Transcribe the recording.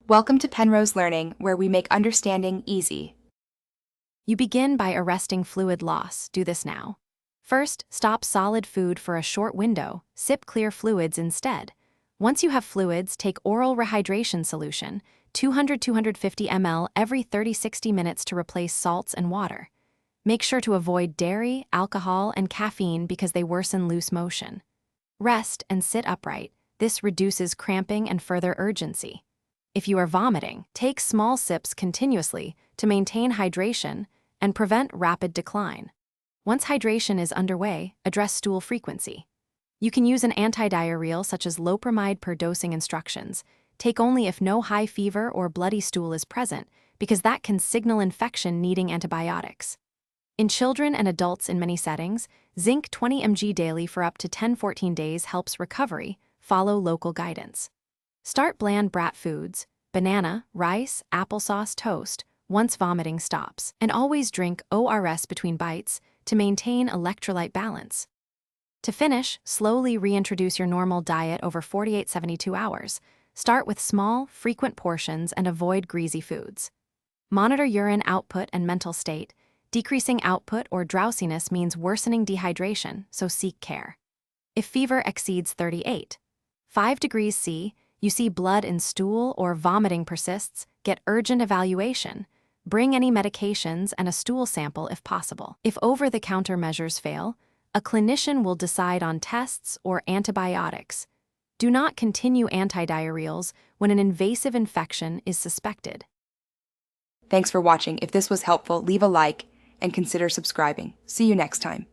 Welcome to Penrose Learning, where we make understanding easy. You begin by arresting fluid loss. Do this now. First, stop solid food for a short window. Sip clear fluids instead. Once you have fluids, take oral rehydration solution, 200-250 ml every 30-60 minutes to replace salts and water. Make sure to avoid dairy, alcohol, and caffeine because they worsen loose motion. Rest and sit upright. This reduces cramping and further urgency. If you are vomiting, take small sips continuously to maintain hydration and prevent rapid decline. Once hydration is underway, address stool frequency. You can use an antidiarrheal such as loperamide per dosing instructions. Take only if no high fever or bloody stool is present, because that can signal infection needing antibiotics. In children and adults in many settings, zinc 20 mg daily for up to 10-14 days helps recovery. Follow local guidance. Start bland brat foods, banana, rice, applesauce, toast, once vomiting stops, and always drink ORS between bites to maintain electrolyte balance. To finish, slowly reintroduce your normal diet over 48-72 hours. Start with small, frequent portions and avoid greasy foods. Monitor urine output and mental state. Decreasing output or drowsiness means worsening dehydration, so seek care. If fever exceeds 38.5 degrees C, you see blood in stool or vomiting persists, get urgent evaluation. Bring any medications and a stool sample if possible. If over-the-counter measures fail, a clinician will decide on tests or antibiotics. Do not continue antidiarrheals when an invasive infection is suspected. Thanks for watching. If this was helpful, leave a like and consider subscribing. See you next time.